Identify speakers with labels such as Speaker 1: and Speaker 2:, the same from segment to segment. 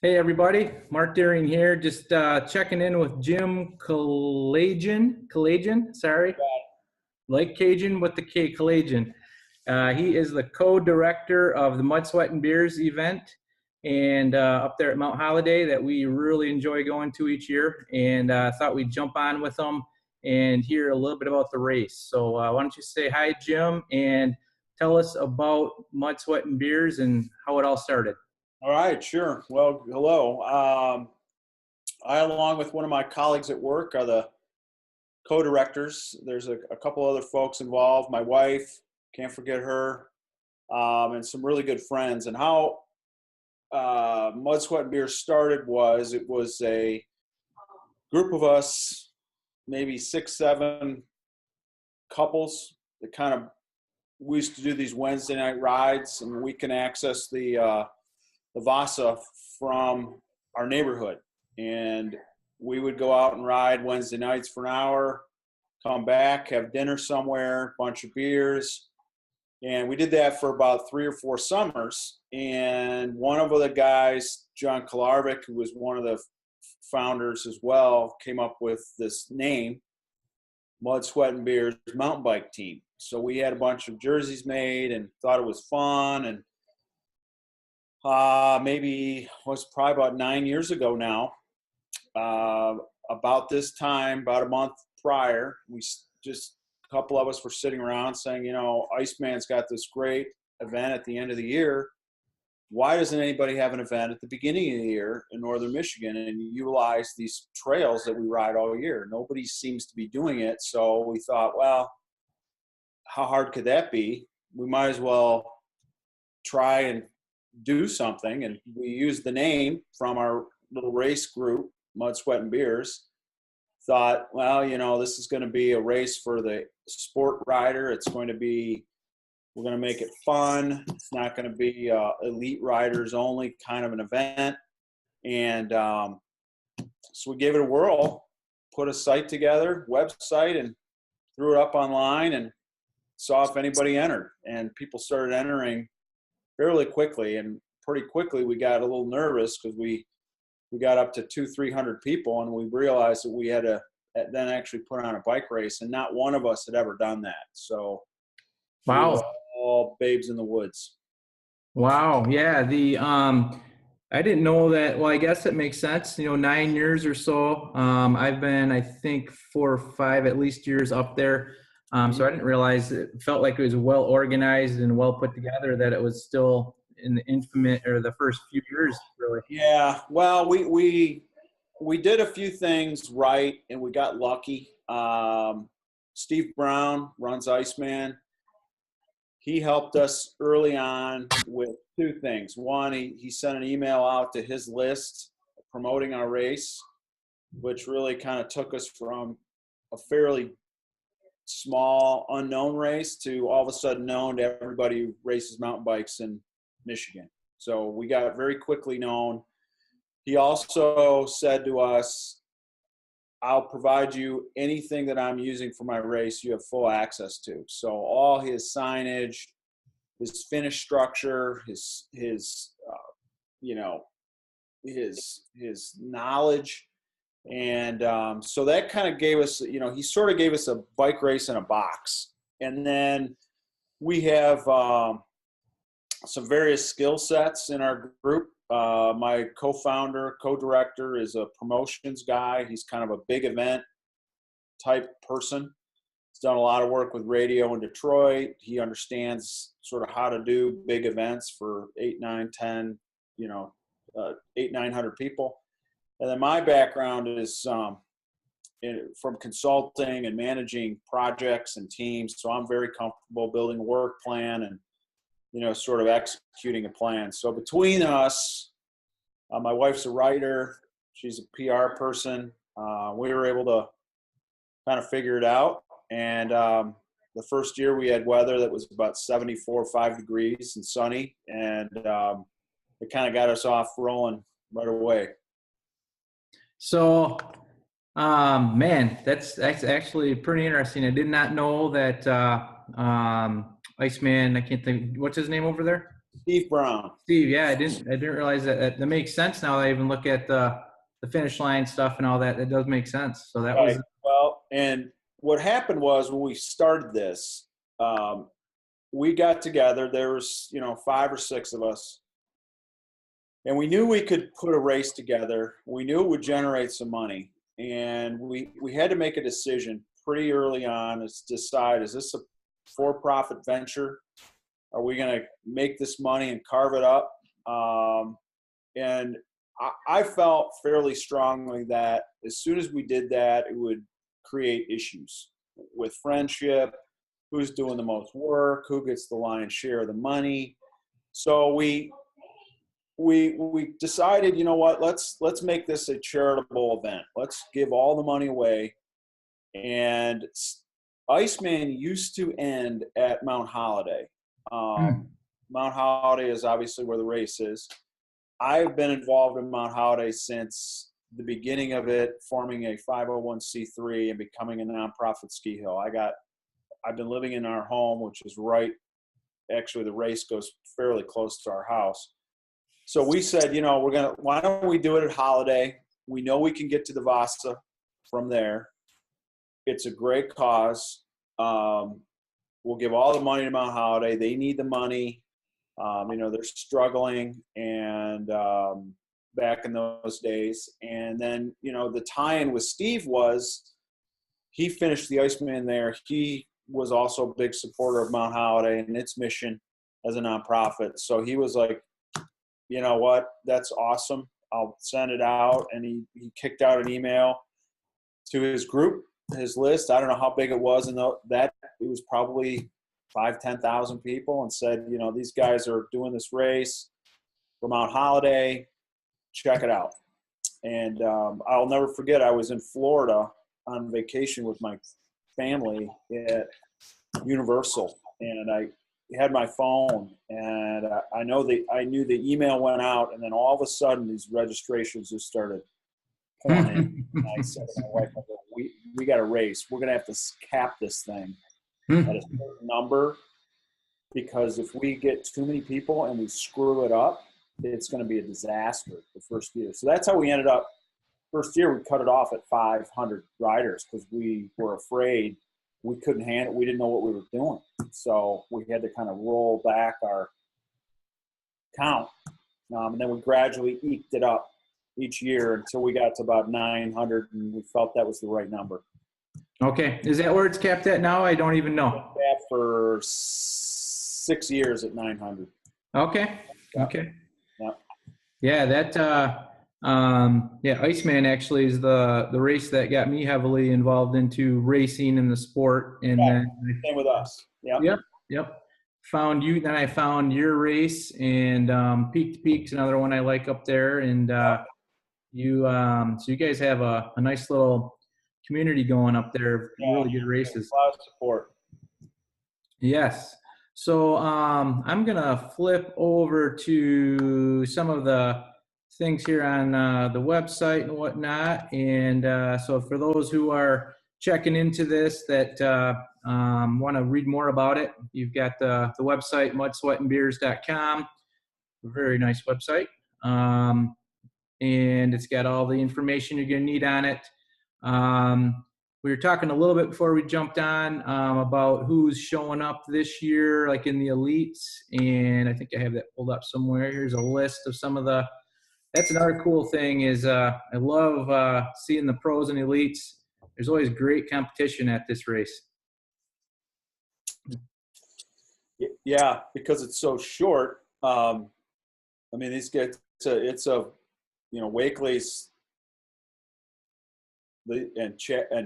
Speaker 1: Hey everybody, Mark Deering here, just checking in with Jim Kalajian, sorry, like Cajun with the K, Kalajian. He is the co-director of the Mud, Sweat, and Beers event and up there at Mount Holiday that we really enjoy going to each year, and thought we'd jump on with him and hear a little bit about the race. So why don't you say hi, Jim, and tell us about Mud, Sweat, and Beers and how it all started.
Speaker 2: All right, sure. Well, hello. I, along with one of my colleagues at work, are the co-directors. There's a couple other folks involved. My wife, can't forget her, and some really good friends. And how Mud, Sweat, and Beer started was it was a group of us, maybe 6, 7 couples that we used to do these Wednesday night rides, and we can access the Vasa from our neighborhood. And we would go out and ride Wednesday nights for an hour, come back, have dinner somewhere, bunch of beers. And we did that for about 3 or 4 summers. And one of the guys, John Kalarvik, who was one of the founders as well, came up with this name, Mud, Sweat, and Beers Mountain Bike Team. So we had a bunch of jerseys made and thought it was fun. And maybe it was probably about 9 years ago now. About this time, about a month prior, a couple of us were sitting around saying, Iceman's got this great event at the end of the year. Why doesn't anybody have an event at the beginning of the year in northern Michigan and utilize these trails that we ride all year? Nobody seems to be doing it. So we thought, well, how hard could that be? We might as well try and do something. And we used the name from our little race group, Mud, Sweat, and Beers. Thought, well, this is going to be a race for the sport rider. We're going to make it fun. It's not going to be elite riders only kind of an event. And so we gave it a whirl, put a site together, website, and threw it up online and saw if anybody entered. And people started entering fairly quickly, and pretty quickly we got a little nervous because we got up to 200-300 people, and we realized that we had to then actually put on a bike race, and not one of us had ever done that. So
Speaker 1: Wow.
Speaker 2: we were all babes in the woods.
Speaker 1: Wow. Yeah. I didn't know that. Well, I guess it makes sense. 9 years or so. I've been, I think, 4 or 5 at least years up there. So I didn't realize it felt like it was well organized and well put together, that it was still in the first few years, really.
Speaker 2: Yeah. Well, we did a few things right, and we got lucky. Steve Brown runs Iceman. He helped us early on with 2 things. One, he sent an email out to his list promoting our race, which really kind of took us from a fairly small unknown race to all of a sudden known to everybody who races mountain bikes in Michigan. So we got very quickly known. He also said to us, I'll provide you anything that I'm using for my race, you have full access to. So all his signage, his finish structure, his knowledge. And so that kind of gave us, he sort of gave us a bike race in a box. And then we have some various skill sets in our group. My co-founder, co-director is a promotions guy. He's kind of a big event type person. He's done a lot of work with radio in Detroit. He understands sort of how to do big events for 8, 9, 10, 800-900 people. And then my background is from consulting and managing projects and teams. So I'm very comfortable building a work plan and, sort of executing a plan. So between us, my wife's a writer. She's a PR person. We were able to kind of figure it out. And the first year we had weather that was about 74, 5 degrees and sunny. And it kind of got us off rolling right away.
Speaker 1: So, man, that's actually pretty interesting. I did not know that Iceman, I can't think, what's his name over there?
Speaker 2: Steve Brown.
Speaker 1: Steve, yeah, I didn't realize that makes sense now. I even look at the finish line stuff and all that. It does make sense. So that was
Speaker 2: Right. Well, and what happened was when we started this, we got together. There was, 5 or 6 of us, and we knew we could put a race together. We knew it would generate some money, and we had to make a decision pretty early on to decide: is this a for-profit venture? Are we going to make this money and carve it up? And I felt fairly strongly that as soon as we did that, it would create issues with friendship, who's doing the most work, who gets the lion's share of the money. So we decided, you know what, let's make this a charitable event. Let's give all the money away. And Iceman used to end at Mount Holiday. Mount Holiday is obviously where the race is. I've been involved in Mount Holiday since the beginning of it, forming a 501c3 and becoming a nonprofit ski hill. I've been living in our home, which is right. Actually, the race goes fairly close to our house. So we said, why don't we do it at Holiday? We know we can get to the Vasa from there. It's a great cause. We'll give all the money to Mount Holiday. They need the money. They're struggling, and back in those days. And then, the tie-in with Steve was he finished the Iceman there. He was also a big supporter of Mount Holiday and its mission as a nonprofit. So he was like, you know what, that's awesome. I'll send it out. And he kicked out an email to his group, his list. I don't know how big it was, and that it was probably 5,000-10,000 people, and said, these guys are doing this race for Mount Holiday. Check it out. And I'll never forget, I was in Florida on vacation with my family at Universal, and I had my phone, and I knew the email went out, and then all of a sudden these registrations just started pouring in. And I said to my wife, we got a race. We're going to have to cap this thing at a certain number, because if we get too many people and we screw it up, it's going to be a disaster the first year. So that's how we ended up. First year, we cut it off at 500 riders because we were afraid we couldn't handle it. We didn't know what we were doing. So we had to kind of roll back our count. And then we gradually eked it up each year until we got to about 900, and we felt that was the right number.
Speaker 1: Okay. Is that where it's capped at now? I don't even know.
Speaker 2: Capped for 6 years at 900.
Speaker 1: Okay. Okay.
Speaker 2: Yeah.
Speaker 1: Yeah, that Iceman actually is the race that got me heavily involved into racing in the sport. And then
Speaker 2: same with us.
Speaker 1: Yep. Found you, then I found your race, and Peak to Peak's another one I like up there. And so you guys have a nice little community going up there. Really good races.
Speaker 2: A lot of support.
Speaker 1: Yes. So I'm gonna flip over to some of the things here on the website and whatnot. And so for those who are checking into this that want to read more about it, you've got the website mudsweatandbeers.com. A very nice website. And it's got all the information you're going to need on it. We were talking a little bit before we jumped on about who's showing up this year, like in the elites. And I think I have that pulled up somewhere. Here's a list of some of that's another cool thing is I love seeing the pros and elites. There's always great competition at this race.
Speaker 2: Yeah, because it's so short. These guys, it's a Wakely's and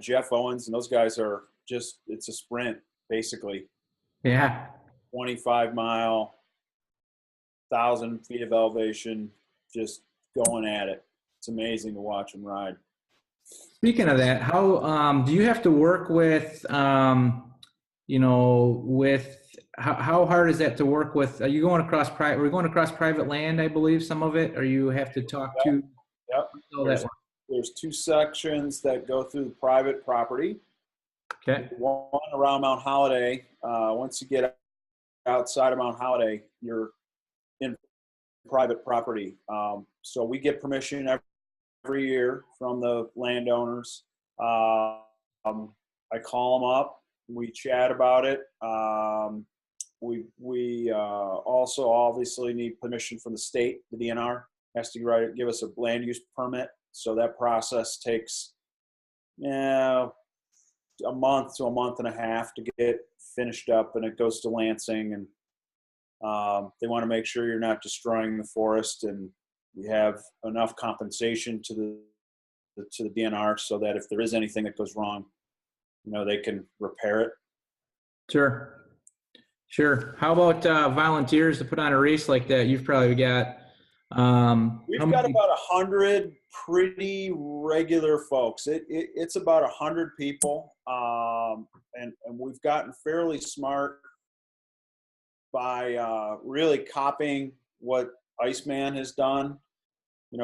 Speaker 2: Jeff Owens, and those guys are just, it's a sprint basically.
Speaker 1: Yeah.
Speaker 2: 25-mile, 1,000 feet of elevation, just going at it. It's amazing to watch them ride.
Speaker 1: Speaking of that, how do you have to work with, how hard is that to work with? Are you going across we're going across private land, I believe, some of it, or you have to talk to?
Speaker 2: Yep. There's 2 sections that go through the private property.
Speaker 1: Okay.
Speaker 2: One around Mount Holiday. Once you get outside of Mount Holiday, you're in private property. So we get permission every year from the landowners. I call them up. We chat about it. We also obviously need permission from the state. The DNR has to give us a land use permit. So that process takes a month to a month and a half to get finished up, and it goes to Lansing, and they want to make sure you're not destroying the forest, and you have enough compensation to the DNR so that if there is anything that goes wrong, they can repair it.
Speaker 1: Sure. How about volunteers to put on a race like that? You've probably got.
Speaker 2: We've got about 100 pretty regular folks. It's about 100 people, and we've gotten fairly smart by really copying what Iceman has done.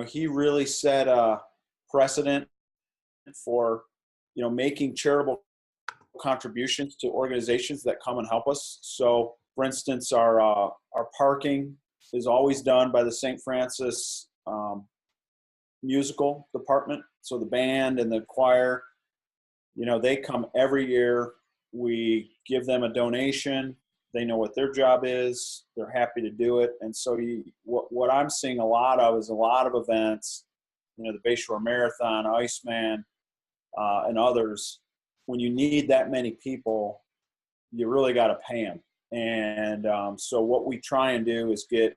Speaker 2: He really set a precedent for making charitable contributions to organizations that come and help us. So, for instance, our parking is always done by the St. Francis musical department. So the band and the choir, they come every year. We give them a donation. They know what their job is. They're happy to do it. And so what I'm seeing a lot of is a lot of events, the Bayshore Marathon, Iceman, and others. When you need that many people, you really got to pay them. And so what we try and do is get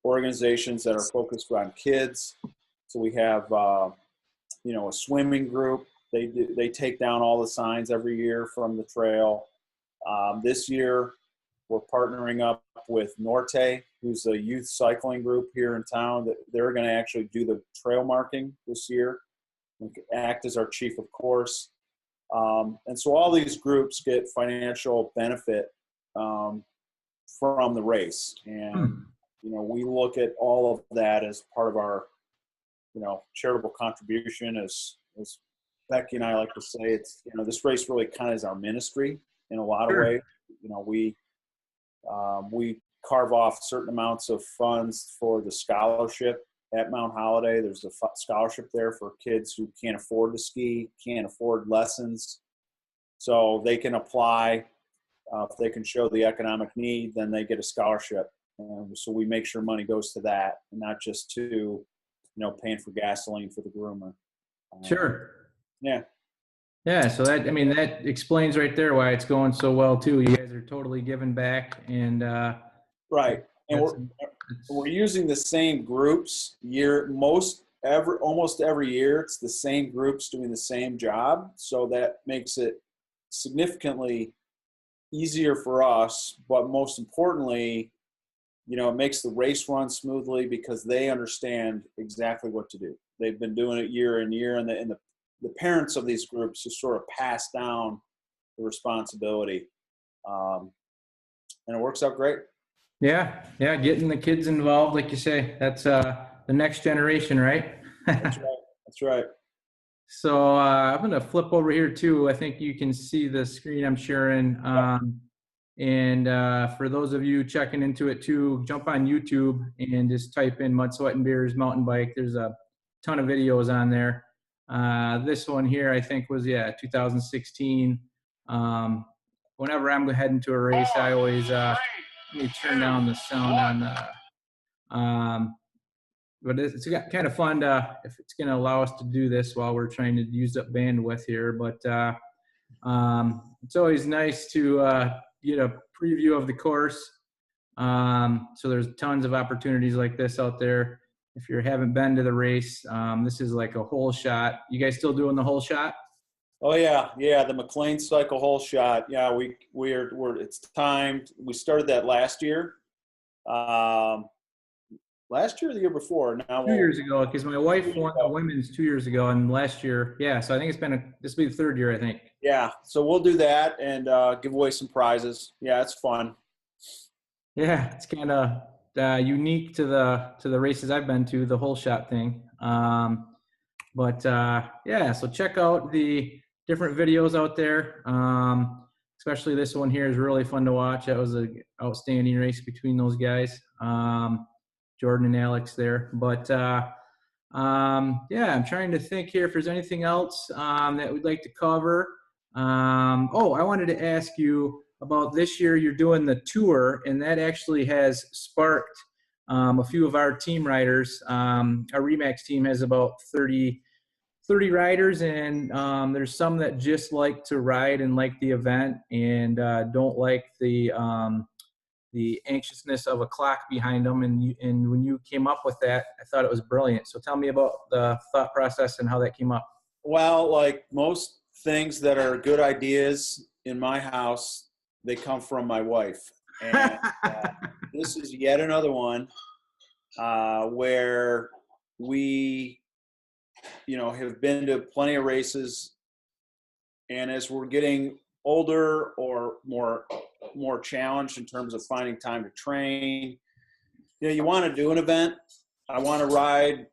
Speaker 2: organizations that are focused on kids. So we have, a swimming group. They take down all the signs every year from the trail. This year, we're partnering up with Norte, who's a youth cycling group here in town. That they're going to actually do the trail marking this year, and act as our chief of course. And so all these groups get financial benefit from the race. And, we look at all of that as part of our, charitable contribution. As Becky and I like to say, it's, this race really kind of is our ministry in a lot of ways. We carve off certain amounts of funds for the scholarship at Mount Holiday. There's a scholarship there for kids who can't afford to ski, can't afford lessons. So they can apply. If they can show the economic need, then they get a scholarship. So we make sure money goes to that, and not just to, paying for gasoline for the groomer.
Speaker 1: Sure.
Speaker 2: Yeah.
Speaker 1: Yeah. So that explains right there why it's going so well too. You guys are totally giving back, and
Speaker 2: right. And we're using the same groups almost every year. It's the same groups doing the same job. So that makes it significantly easier for us, but most importantly, it makes the race run smoothly because they understand exactly what to do. They've been doing it year in year, and the parents of these groups just sort of pass down the responsibility, and it works out great.
Speaker 1: Yeah, getting the kids involved, like you say, that's the next generation, right?
Speaker 2: That's right.
Speaker 1: So I'm going to flip over here too. I think you can see the screen I'm sharing. And for those of you checking into it too, jump on YouTube and just type in Mud, Sweat, and Beers mountain bike. There's a ton of videos on there. This one here, I think, was 2016. Whenever I'm heading to a race, I always let me turn down the sound on but it's kind of fun if it's going to allow us to do this while we're trying to use up bandwidth here. But it's always nice to get a preview of the course. So there's tons of opportunities like this out there. If you haven't been to the race, this is like a hole shot. You guys still doing the hole shot?
Speaker 2: Oh yeah, the McLean Cycle hole shot. Yeah, it's timed. We started that last year. Last year or the year before? Now
Speaker 1: 2 years ago, because my wife won the women's 2 years ago, and last year, so I think this will be the third year, I think.
Speaker 2: Yeah, so we'll do that and give away some prizes. Yeah, it's fun.
Speaker 1: Yeah, it's kind of unique to the races I've been to, the whole shot thing. So check out the different videos out there. especially this one here is really fun to watch. That was an outstanding race between those guys, Jordan and Alex there. But yeah, I'm trying to think here if there's anything else that we'd like to cover. Oh, I wanted to ask you about this year. You're doing the tour, and that actually has sparked a few of our team riders. Our Remax team has about 30 riders, and there's some that just like to ride and like the event and don't like the anxiousness of a clock behind them. And when you came up with that, I thought it was brilliant. So tell me about the thought process and how that came up.
Speaker 2: Well, like most things that are good ideas in my house, they come from my wife. And this is yet another one where we, have been to plenty of races. And as we're getting older or more challenged in terms of finding time to train, you want to do an event. I want to ride,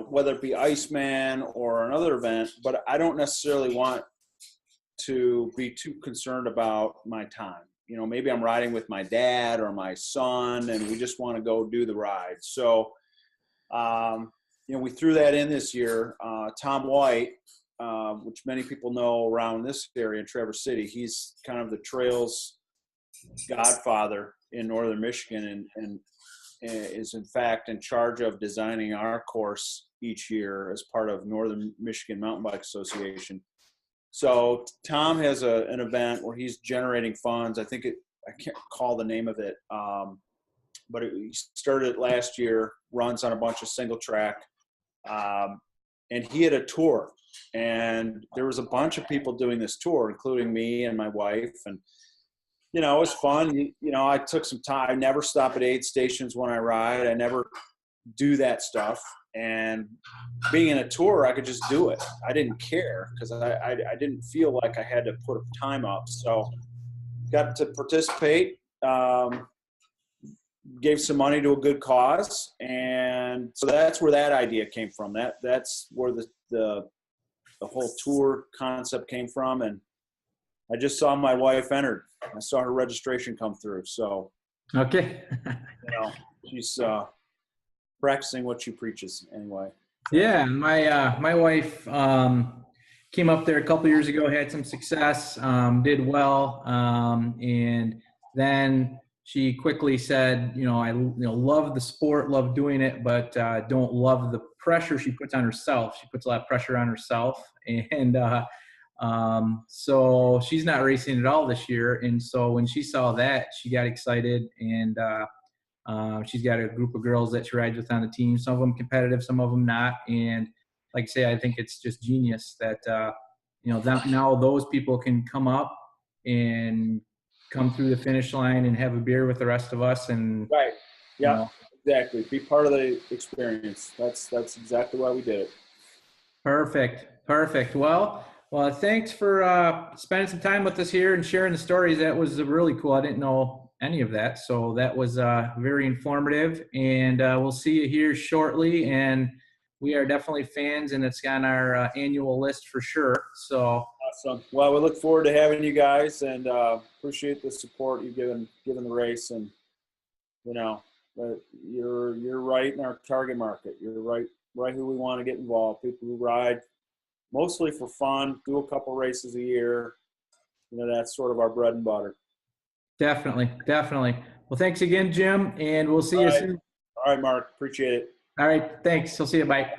Speaker 2: whether it be Iceman or another event, but I don't necessarily want to be too concerned about my time. Maybe I'm riding with my dad or my son and we just want to go do the ride. So, we threw that in this year. Tom White, which many people know around this area in Traverse City, he's kind of the trails godfather in northern Michigan and is in fact in charge of designing our course each year as part of Northern Michigan Mountain Bike Association. So Tom has an event where he's generating funds. I can't recall the name of it, but he started it last year, runs on a bunch of single track, and he had a tour. And there was a bunch of people doing this tour, including me and my wife. And, it was fun. I took some time. I never stop at aid stations when I ride. I never do that stuff. And being in a tour, I could just do it. I didn't care because I didn't feel like I had to put a time up. So got to participate, gave some money to a good cause. And so that's where that idea came from. That's where the whole tour concept came from. And I just saw my wife entered. I saw her registration come through. So,
Speaker 1: okay.
Speaker 2: She's practicing what she preaches anyway.
Speaker 1: Yeah, my wife came up there a couple years ago, had some success, did well, and then she quickly said, I love the sport, love doing it, but don't love the pressure she puts on herself. She puts a lot of pressure on herself, and so she's not racing at all this year. And so when she saw that, she got excited, and she's got a group of girls that she rides with on the team. Some of them competitive, some of them not. And like I say, I think it's just genius that that now those people can come up and come through the finish line and have a beer with the rest of us. And
Speaker 2: right, yeah, exactly. Be part of the experience. That's exactly why we did it.
Speaker 1: Perfect. Well, thanks for spending some time with us here and sharing the stories. That was really cool. I didn't know any of that, so that was very informative. And we'll see you here shortly. And we are definitely fans, and it's on our annual list for sure. So
Speaker 2: awesome. Well, we look forward to having you guys, and appreciate the support you've given the race. And you're right in our target market. You're right who we want to get involved. People who ride mostly for fun, do a couple races a year. That's sort of our bread and butter.
Speaker 1: Definitely. Well, thanks again, Jim, and we'll see you soon.
Speaker 2: All right, Mark. Appreciate it.
Speaker 1: All right. Thanks. I'll see you. Bye.